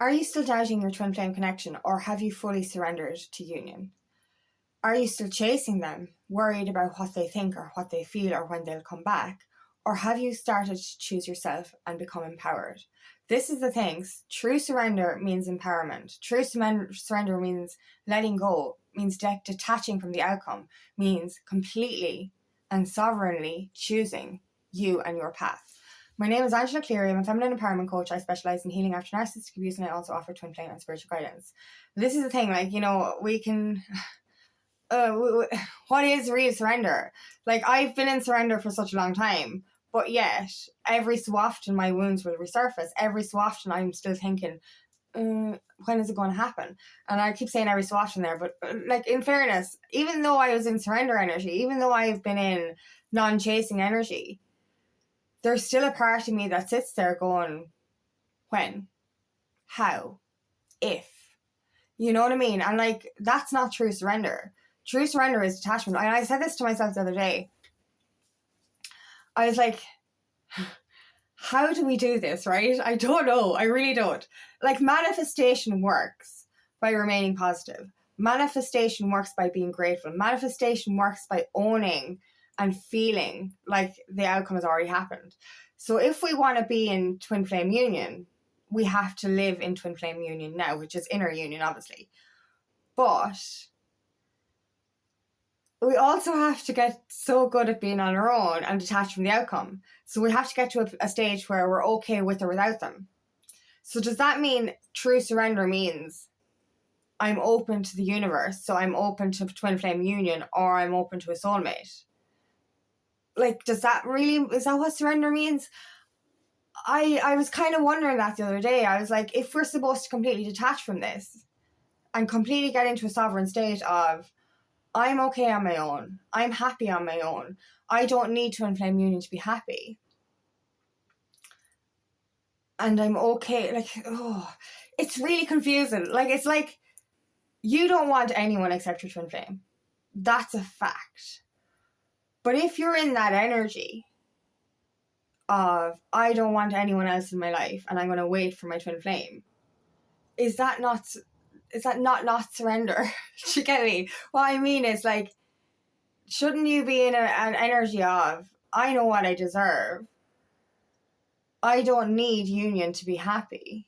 Are you still doubting your twin flame connection, or have you fully surrendered to union? Are you still chasing them, worried about what they think or what they feel or when they'll come back? Or have you started to choose yourself and become empowered? This is the thing. True surrender means empowerment. True surrender means letting go, means detaching from the outcome, means completely and sovereignly choosing you and your path. My name is Angela Cleary. I'm a feminine empowerment coach. I specialize in healing after narcissistic abuse, and I also offer twin flame and spiritual guidance. This is the thing, we can... what is real surrender? I've been in surrender for such a long time, but yet every so often my wounds will resurface. Every so often I'm still thinking, when is it going to happen? And I keep saying every so often there, but in fairness, even though I was in surrender energy, even though I've been in non-chasing energy, there's still a part of me that sits there going, when? How? If? You know what I mean? And that's not true surrender. True surrender is detachment. And I said this to myself the other day. I was like, how do we do this, right? I don't know. I really don't. Manifestation works by remaining positive. Manifestation works by being grateful. Manifestation works by owning and feeling like the outcome has already happened. So if we want to be in twin flame union, we have to live in twin flame union now, which is inner union, obviously. But we also have to get so good at being on our own and detached from the outcome. So we have to get to a stage where we're okay with or without them. So does that mean true surrender means I'm open to the universe, so I'm open to twin flame union, or I'm open to a soulmate? Is that what surrender means? I was kind of wondering that the other day. I was like, if we're supposed to completely detach from this and completely get into a sovereign state of, I'm okay on my own, I'm happy on my own, I don't need twin flame union to be happy, and I'm okay, it's really confusing. It's like you don't want anyone except your twin flame. That's a fact. But if you're in that energy of, I don't want anyone else in my life and I'm going to wait for my twin flame, is that not surrender? Do you get me? What I mean is, shouldn't you be in an energy of, I know what I deserve, I don't need union to be happy,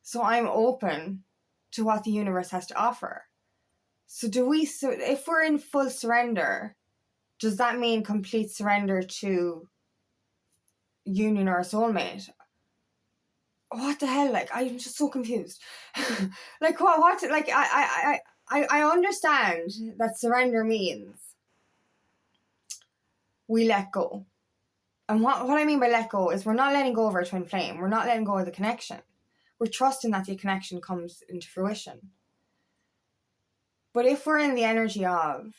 so I'm open to what the universe has to offer? So if we're in full surrender, does that mean complete surrender to union or a soulmate? What the hell? I'm just so confused. What? I understand that surrender means we let go. And what I mean by let go is we're not letting go of our twin flame. We're not letting go of the connection. We're trusting that the connection comes into fruition. But if we're in the energy of,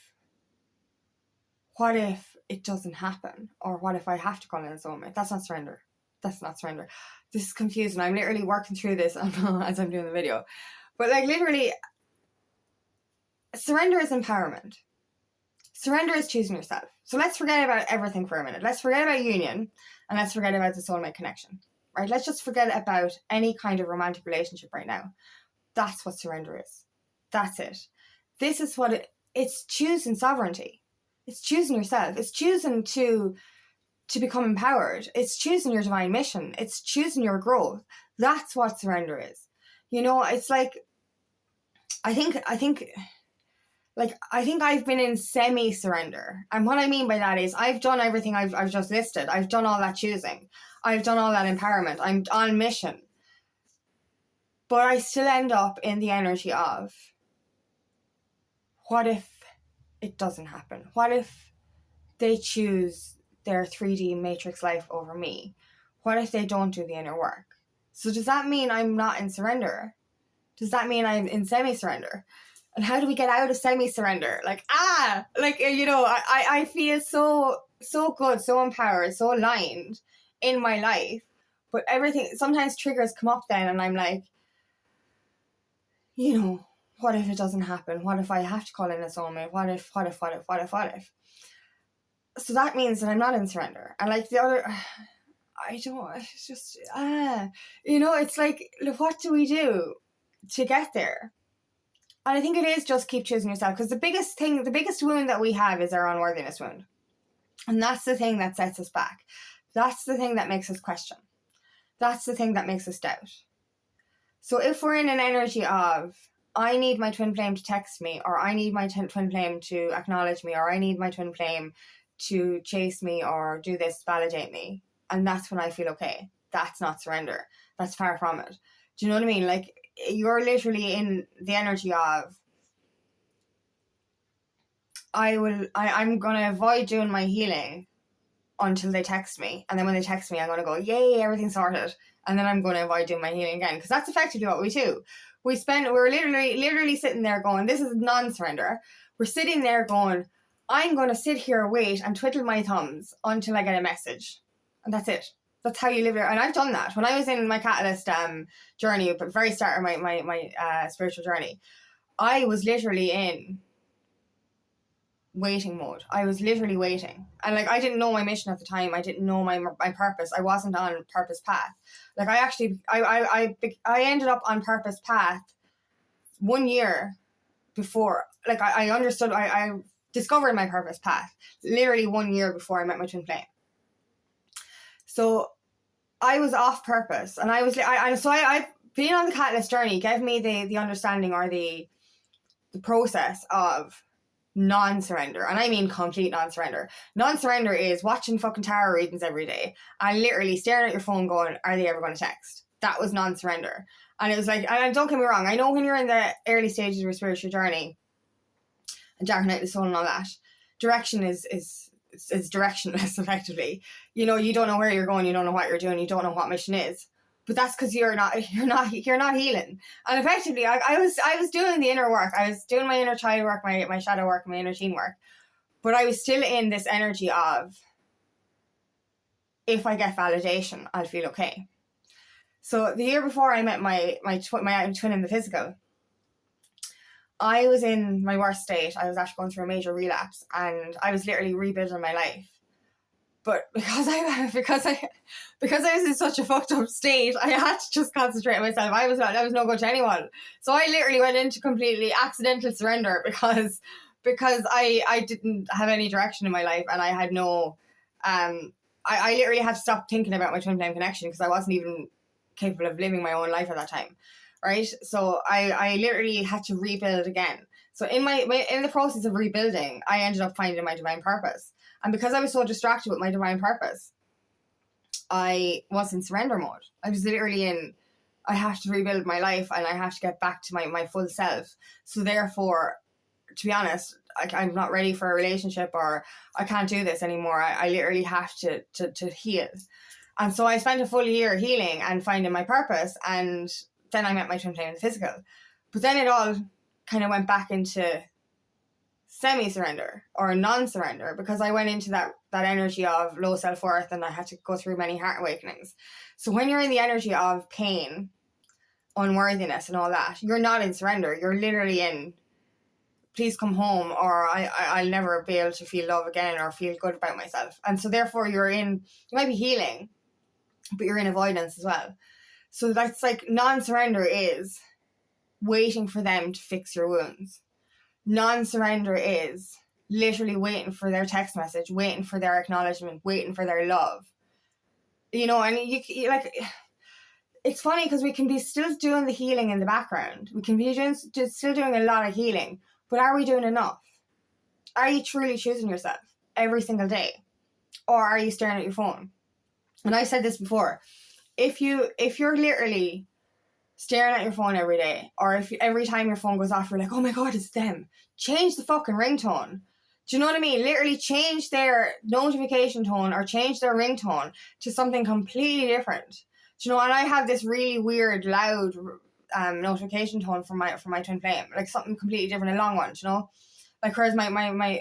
what if it doesn't happen? Or what if I have to call in a soulmate? That's not surrender. That's not surrender. This is confusing. I'm literally working through this as I'm doing the video. But literally, surrender is empowerment. Surrender is choosing yourself. So let's forget about everything for a minute. Let's forget about union, and let's forget about the soulmate connection. Right? Let's just forget about any kind of romantic relationship right now. That's what surrender is. That's it. This is what it's choosing sovereignty. It's choosing yourself. It's choosing to become empowered. It's choosing your divine mission. It's choosing your growth. That's what surrender is. It's I think I've been in semi-surrender. And what I mean by that is I've done everything I've just listed. I've done all that choosing. I've done all that empowerment. I'm on mission. But I still end up in the energy of, what if it doesn't happen? What if they choose their 3D matrix life over me? What if they don't do the inner work? So does that mean I'm not in surrender? Does that mean I'm in semi-surrender? And how do we get out of semi-surrender? I feel so good, so empowered, so aligned in my life. But everything, sometimes triggers come up then, and I'm like, what if it doesn't happen? What if I have to call in a soulmate? What if? So that means that I'm not in surrender. And I don't, it's just, it's like, what do we do to get there? And I think it is just keep choosing yourself, because the biggest wound that we have is our unworthiness wound. And that's the thing that sets us back. That's the thing that makes us question. That's the thing that makes us doubt. So if we're in an energy of, I need my twin flame to text me, or I need my twin flame to acknowledge me, or I need my twin flame to chase me or do this, validate me, and that's when I feel okay, that's not surrender. That's far from it. Do you know what I mean? Like, you're literally in the energy of, I'm going to avoid doing my healing until they text me. And then when they text me, I'm going to go, yay, everything's sorted. And then I'm going to avoid doing my healing again. Because that's effectively what we do. We're literally sitting there going, this is non-surrender. We're sitting there going, I'm going to sit here, wait, and twiddle my thumbs until I get a message. And that's it. That's how you live it. And I've done that. When I was in my catalyst journey, at the very start of my spiritual journey, I was literally in waiting mode. I was literally waiting. And like, I didn't know my mission at the time. I didn't know my purpose. I wasn't on purpose path. Like, I ended up on purpose path 1 year before. Like, I understood, I discovered my purpose path literally 1 year before I met my twin flame. So I was off purpose, and I being on the catalyst journey gave me the understanding, or the process of non-surrender. And I mean complete non-surrender. Non-surrender is watching fucking tarot readings every day and literally staring at your phone going, are they ever going to text? That was non-surrender. And it was like, and don't get me wrong, I know when you're in the early stages of your spiritual journey and dark night of the soul and all that, direction is directionless, effectively. You know, you don't know where you're going, you don't know what you're doing, you don't know what mission is. But that's because you're not healing. And effectively, I was doing the inner work. I was doing my inner child work, my shadow work, my inner teen work. But I was still in this energy of, if I get validation, I'll feel okay. So the year before I met my twin in the physical, I was in my worst state. I was actually going through a major relapse, and I was literally rebuilding my life. But because I was in such a fucked up state, I had to just concentrate on myself. I was no good to anyone. So I literally went into completely accidental surrender because I didn't have any direction in my life, and I had no I literally had to stop thinking about my twin flame connection because I wasn't even capable of living my own life at that time. Right? So I literally had to rebuild again. So in the process of rebuilding, I ended up finding my divine purpose. And because I was so distracted with my divine purpose, I was in surrender mode. I was literally in, I have to rebuild my life and I have to get back to my full self. So therefore, to be honest, I'm not ready for a relationship, or I can't do this anymore. I literally have to heal. And so I spent a full year healing and finding my purpose. And then I met my twin flame in the physical. But then it all kind of went back into semi-surrender or non-surrender, because I went into that energy of low self-worth, and I had to go through many heart awakenings. So when you're in the energy of pain, unworthiness and all that, you're not in surrender. You're literally in, please come home, or I'll never be able to feel love again or feel good about myself. And so therefore you might be healing, but you're in avoidance as well. So that's like, non-surrender is waiting for them to fix your wounds. Non-surrender is literally waiting for their text message, waiting for their acknowledgement, waiting for their love. You know, and you like, it's funny because we can be still doing the healing in the background. We can be still doing a lot of healing, but are we doing enough? Are you truly choosing yourself every single day? Or are you staring at your phone? And I said this before, if you're literally staring at your phone every day, or if every time your phone goes off you're like, oh my god, it's them, change the fucking ringtone. Do you know what I mean? Literally change their notification tone or change their ringtone to something completely different. Do you know? And I have this really weird loud notification tone for my twin flame, like something completely different, a long one, you know, like, whereas my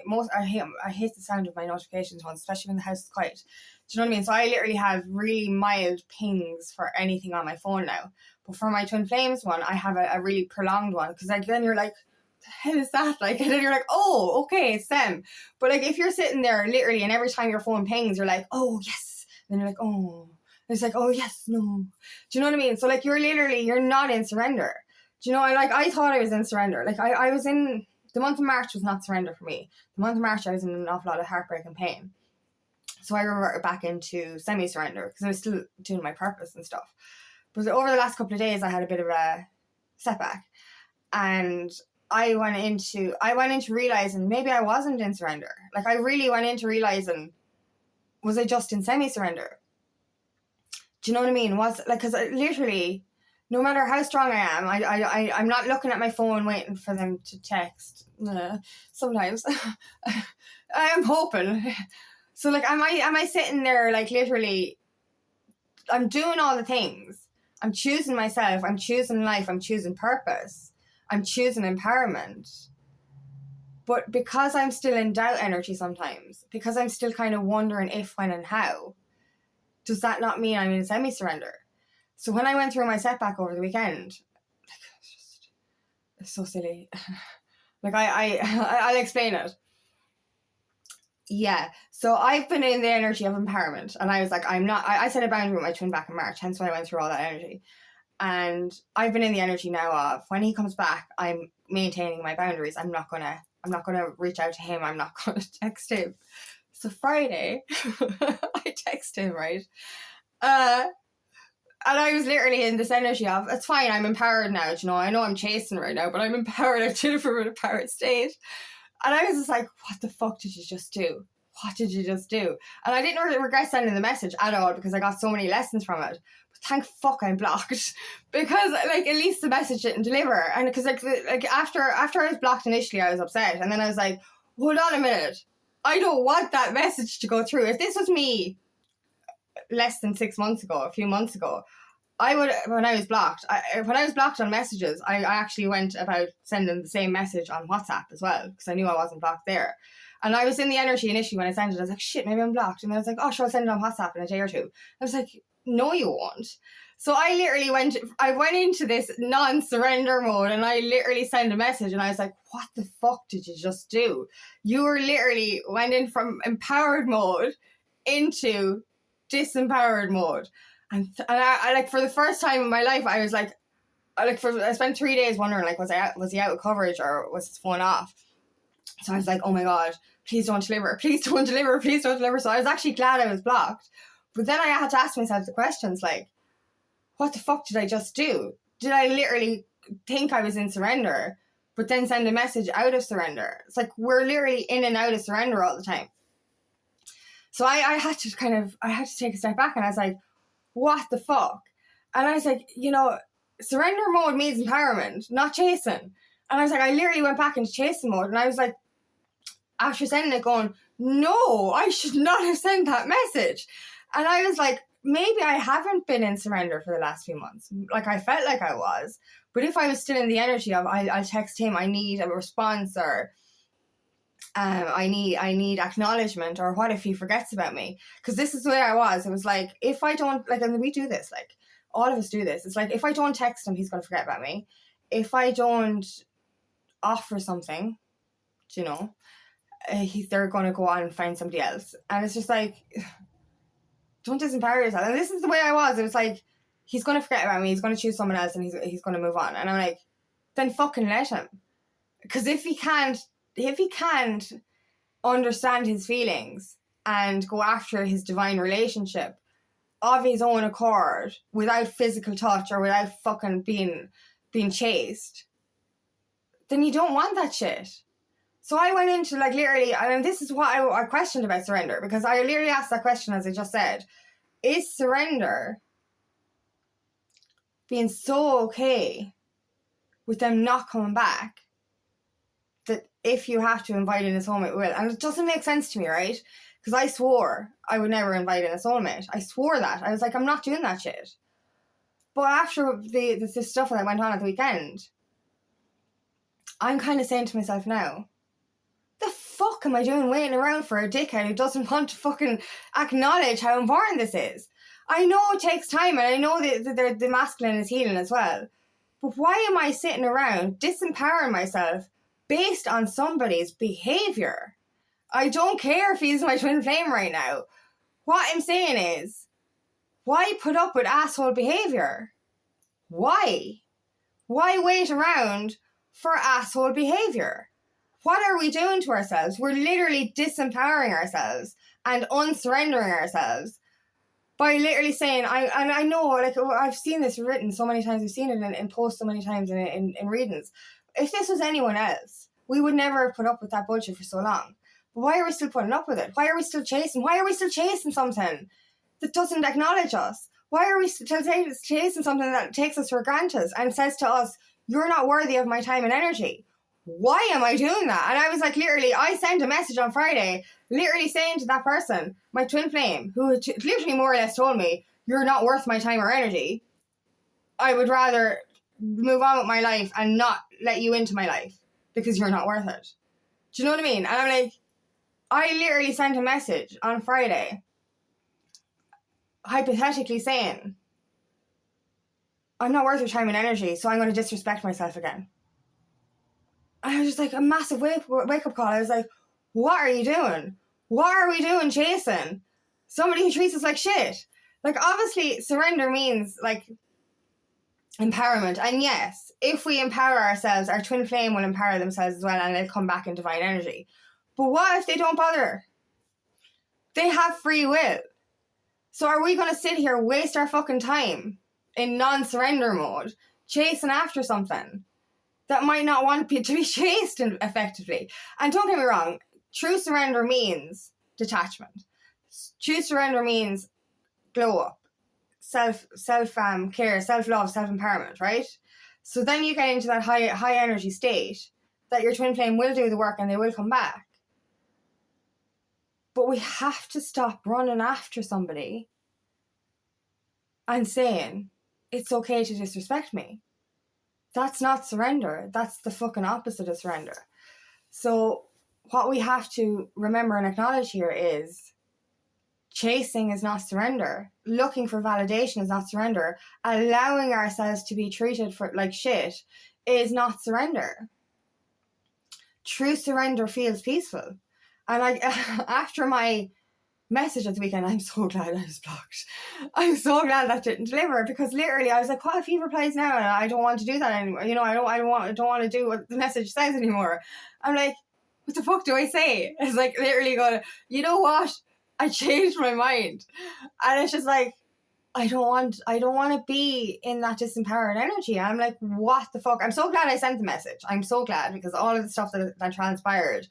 most, I hate the sound of my notification tones, especially when the house is quiet. Do you know what I mean? So I literally have really mild pings for anything on my phone now. But for my twin flames one, I have a really prolonged one, because like, then you're like, what the hell is that? Like, and then you're like, oh, okay, it's them. But like, if you're sitting there literally and every time your phone pings, you're like, oh yes. Then you're like, oh, It's like, oh yes, no. Do you know what I mean? So like you're not in surrender. Do you know, I thought I was in surrender. Like I was in, the month of March was not surrender for me. The month of March I was in an awful lot of heartbreak and pain. So I reverted back into semi-surrender because I was still doing my purpose and stuff. But over the last couple of days I had a bit of a setback. And I went into realizing maybe I wasn't in surrender. Like I really went into realizing, was I just in semi-surrender? Do you know what I mean? Was like, because literally, no matter how strong I am, I'm not looking at my phone waiting for them to text. Sometimes I am hoping. So like, am I sitting there like literally? I'm doing all the things. I'm choosing myself. I'm choosing life. I'm choosing purpose. I'm choosing empowerment. But because I'm still in doubt energy sometimes, because I'm still kind of wondering if, when, and how, does that not mean I'm in semi-surrender? So when I went through my setback over the weekend, it's so silly. Like I'll explain it. Yeah. So I've been in the energy of empowerment, and I was like, I set a boundary with my twin back in March, hence why I went through all that energy. And I've been in the energy now of, when he comes back, I'm maintaining my boundaries. I'm not gonna reach out to him. I'm not gonna text him. So Friday, I text him, right? And I was literally in this energy of, it's fine, I'm empowered now. You know, I know I'm chasing right now, but I'm empowered. I'm chilling from an empowered state. And I was just like, what the fuck did you just do? What did you just do? And I didn't really regret sending the message at all because I got so many lessons from it. But thank fuck I'm blocked, because like at least the message didn't deliver. And because like after I was blocked initially, I was upset, and then I was like, hold on a minute, I don't want that message to go through. If this was me less than 6 months ago, a few months ago, I would, when I was blocked on messages, I actually went about sending the same message on WhatsApp as well, because I knew I wasn't blocked there. And I was in the energy initially when I sent it. I was like, shit, maybe I'm blocked. And then I was like, oh, sure, I'll send it on WhatsApp in a day or two. I was like, no, you won't. So I literally went into this non-surrender mode, and I literally sent a message, and I was like, what the fuck did you just do? You were literally went in from empowered mode into disempowered mode. And I like, for the first time in my life, I was like, I spent 3 days wondering, like, was he out of coverage, or was his phone off? So I was like, oh my God, please don't deliver, please don't deliver, please don't deliver. So I was actually glad I was blocked. But then I had to ask myself the questions like, what the fuck did I just do? Did I literally think I was in surrender, but then send a message out of surrender? It's like, we're literally in and out of surrender all the time. So I had to take a step back, and I was like, what the fuck? And I was like, you know, surrender mode means empowerment, not chasing. And I was like, I literally went back into chasing mode, and I was like, after sending it, going, no, I should not have sent that message. And I was like, maybe I haven't been in surrender for the last few months. Like, I felt like I was. But if I was still in the energy of, I'll text him, I need a response, or I need acknowledgement, or what if he forgets about me? Because this is the way I was. It was like, if I don't, like, and we do this, like, all of us do this. It's like, if I don't text him, he's going to forget about me. If I don't offer something, you know, they're going to go on and find somebody else. And it's just like, don't disempower yourself. And this is the way I was. It was like, he's going to forget about me, he's going to choose someone else, and he's going to move on. And I'm like, then fucking let him. Because if he can't understand his feelings and go after his divine relationship of his own accord, without physical touch, or without fucking being chased, then you don't want that shit. So I went into, like, literally, and this is what I questioned about surrender, because I literally asked that question, as I just said, is surrender being so okay with them not coming back that if you have to invite in a soulmate, will? And it doesn't make sense to me, right? Because I swore I would never invite in a soulmate. I swore that. I was like, I'm not doing that shit. But after the stuff that went on at the weekend, I'm kind of saying to myself now, the fuck am I doing waiting around for a dickhead who doesn't want to fucking acknowledge how important this is? I know it takes time, and I know that the masculine is healing as well. But why am I sitting around disempowering myself based on somebody's behaviour? I don't care if he's my twin flame right now. What I'm saying is, Why put up with asshole behaviour? Why? Why wait around for asshole behaviour? What are we doing to ourselves? We're literally disempowering ourselves and unsurrendering ourselves by literally saying, I know, like, I've seen this written so many times, I've seen it in posts so many times in readings. If this was anyone else, we would never have put up with that bullshit for so long. But why are we still putting up with it? Why are we still chasing? Why are we still chasing something that doesn't acknowledge us? Why are we still chasing something that takes us for granted and says to us, you're not worthy of my time and energy? Why am I doing that? And I was like, literally, I sent a message on Friday, literally saying to that person, my twin flame, who literally more or less told me, you're not worth my time or energy. I would rather move on with my life and not let you into my life because you're not worth it. Do you know what I mean? And I'm like, I literally sent a message on Friday, hypothetically saying, I'm not worth your time and energy, so I'm going to disrespect myself again. And I was just like, a massive wake-up call. I was like, what are you doing? What are we doing chasing somebody who treats us like shit? Like, obviously, surrender means, like, empowerment. And yes, if we empower ourselves, our twin flame will empower themselves as well, and they'll come back in divine energy. But what if they don't bother? They have free will. So are we going to sit here, waste our fucking time in non-surrender mode, chasing after something that might not want to be chased effectively? And don't get me wrong, true surrender means detachment. True surrender means glow up, self care, self-love, self-empowerment, right? So then you get into that high energy state that your twin flame will do the work and they will come back. But we have to stop running after somebody and saying, it's okay to disrespect me. That's not surrender. That's the fucking opposite of surrender. So what we have to remember and acknowledge here is chasing is not surrender. Looking for validation is not surrender. Allowing ourselves to be treated like shit is not surrender. True surrender feels peaceful. And like after my message at the weekend, I'm so glad I was blocked. I'm so glad that didn't deliver, because literally I was like, what if he replies now and I don't want to do that anymore? You know, I don't want to do what the message says anymore. I'm like, what the fuck do I say? It's like literally going, you know what? I changed my mind. And it's just like, I don't want to be in that disempowered energy. I'm like, what the fuck? I'm so glad I sent the message. I'm so glad, because all of the stuff that transpired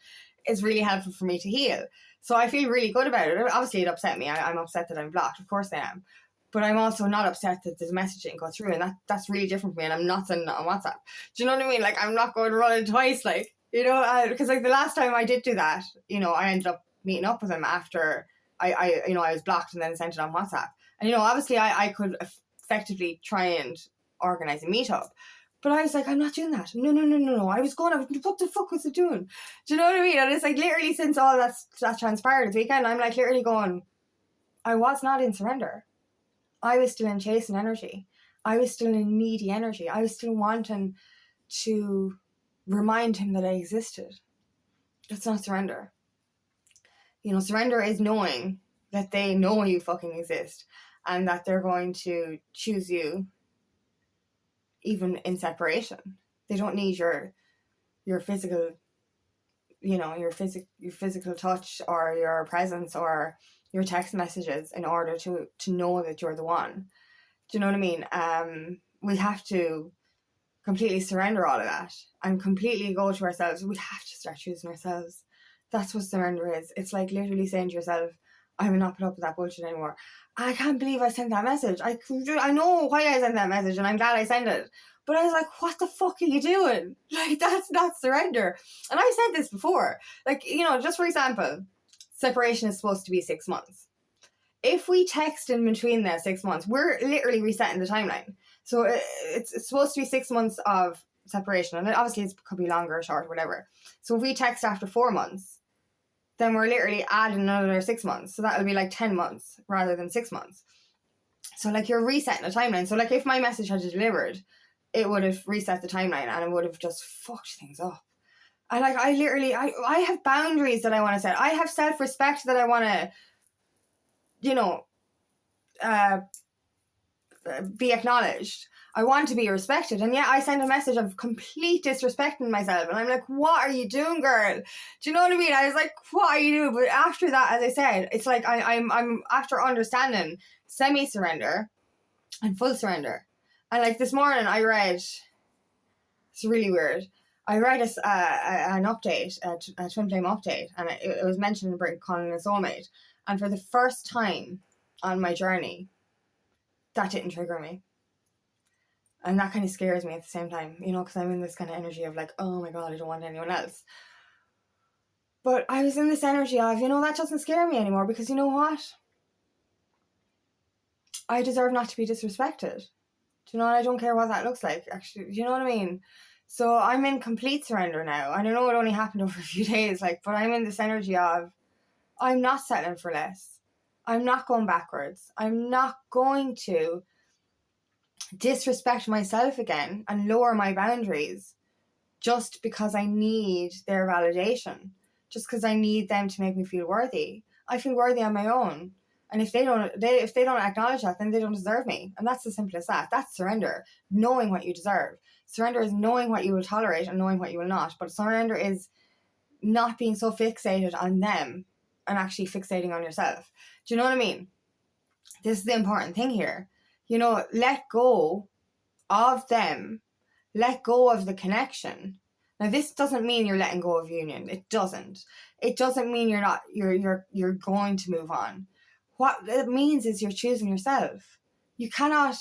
is really helpful for me to heal. So I feel really good about it. Obviously, it upset me. I'm upset that I'm blocked. Of course I am. But I'm also not upset that the message didn't go through. And that's really different for me. And I'm not sending it on WhatsApp. Do you know what I mean? Like, I'm not going to run it twice. Like, you know, because like the last time I did do that, you know, I ended up meeting up with him after I was blocked and then sent it on WhatsApp. And, you know, obviously I could effectively try and organize a meetup. But I was like, I'm not doing that. No. I was going, what the fuck was I doing? Do you know what I mean? And it's like literally since all that transpired this weekend, I'm like literally going, I was not in surrender. I was still in chasing energy. I was still in needy energy. I was still wanting to remind him that I existed. That's not surrender. You know, surrender is knowing that they know you fucking exist and that they're going to choose you even in separation. They don't need your physical, you know, your physical touch or your presence or your text messages in order to know that you're the one. Do you know what I mean? We have to completely surrender all of that and completely go to ourselves. We have to start choosing ourselves. That's what surrender is. It's like literally saying to yourself, I will not put up with that bullshit anymore. I can't believe I sent that message. I know why I sent that message and I'm glad I sent it. But I was like, what the fuck are you doing? Like, that's not surrender. And I've said this before. Like, you know, just for example, separation is supposed to be 6 months. If we text in between that 6 months, we're literally resetting the timeline. So it's supposed to be 6 months of separation. And obviously it could be longer or short, whatever. So if we text after 4 months, then we're literally adding another 6 months. So that will be like 10 months rather than 6 months. So like you're resetting a timeline. So like if my message had delivered, it would have reset the timeline and it would have just fucked things up. And like I have boundaries that I want to set. I have self-respect that I want to, you know, be acknowledged. I want to be respected. And yet I send a message of complete disrespecting myself. And I'm like, what are you doing, girl? Do you know what I mean? I was like, what are you doing? But after that, as I said, it's like I'm after understanding semi-surrender and full surrender. And like this morning I read, it's really weird, I read an update, a twin flame update, and it was mentioned about calling a soulmate. And for the first time on my journey, that didn't trigger me. And that kind of scares me at the same time, you know, because I'm in this kind of energy of like, oh my God, I don't want anyone else. But I was in this energy of, you know, that doesn't scare me anymore, because you know what? I deserve not to be disrespected. Do you know, I don't care what that looks like, actually. Do you know what I mean? So I'm in complete surrender now. And I know it only happened over a few days, like, but I'm in this energy of, I'm not settling for less. I'm not going backwards. I'm not going to disrespect myself again and lower my boundaries just because I need their validation, just because I need them to make me feel worthy. I feel worthy on my own. And if they don't acknowledge that, then they don't deserve me. And that's as simple as that. That's surrender, knowing what you deserve. Surrender is knowing what you will tolerate and knowing what you will not. But surrender is not being so fixated on them and actually fixating on yourself. Do you know what I mean? This is the important thing here. You know, let go of them. Let go of the connection. Now, this doesn't mean you're letting go of union. It doesn't. It doesn't mean you're going to move on. What it means is you're choosing yourself. You cannot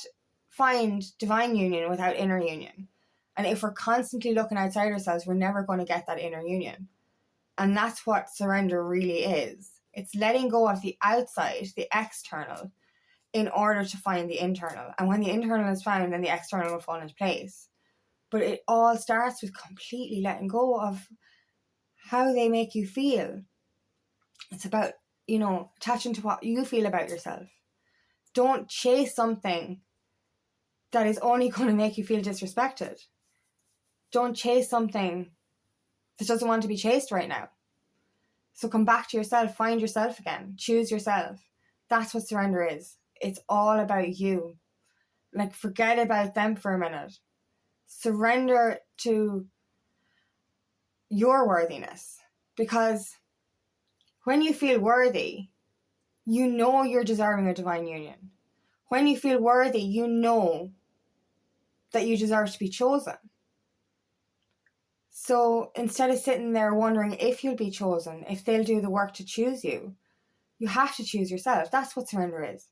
find divine union without inner union. And if we're constantly looking outside ourselves, we're never going to get that inner union. And that's what surrender really is. It's letting go of the outside, the external, in order to find the internal. And when the internal is found, then the external will fall into place. But it all starts with completely letting go of how they make you feel. It's about, you know, attaching to what you feel about yourself. Don't chase something that is only going to make you feel disrespected. Don't chase something that doesn't want to be chased right now. So come back to yourself, find yourself again, choose yourself. That's what surrender is. It's all about you. Like, forget about them for a minute. Surrender to your worthiness. Because when you feel worthy, you know you're deserving a divine union. When you feel worthy, you know that you deserve to be chosen. So instead of sitting there wondering if you'll be chosen, if they'll do the work to choose you, you have to choose yourself. That's what surrender is.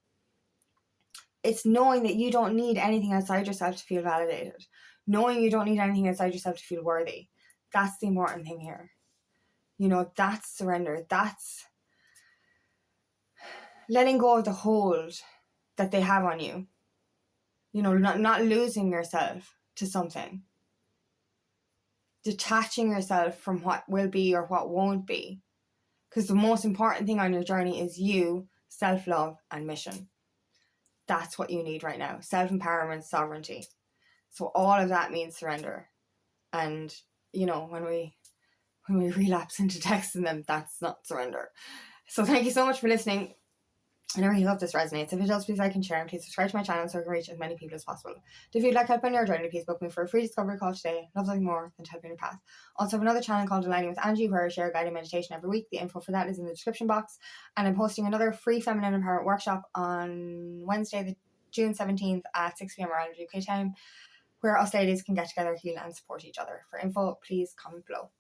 It's knowing that you don't need anything outside yourself to feel validated. Knowing you don't need anything outside yourself to feel worthy. That's the important thing here. You know, that's surrender. That's letting go of the hold that they have on you. You know, not losing yourself to something. Detaching yourself from what will be or what won't be. Because the most important thing on your journey is you, self-love, and mission. That's what you need right now. Self-empowerment, sovereignty. So all of that means surrender. And, you know, when we relapse into texting them, that's not surrender. So thank you so much for listening. And I really hope this resonates. If it does, please like and share, and please subscribe to my channel so I can reach as many people as possible. If you'd like help on your journey, please book me for a free discovery call today. Love nothing more than to help you in your path. Also, I have another channel called Aligning with Angie, where I share guided meditation every week. The info for that is in the description box. And I'm hosting another free feminine empowerment workshop on Wednesday, June 17th at 6 p.m. around UK time, where us ladies can get together, heal, and support each other. For info, please comment below.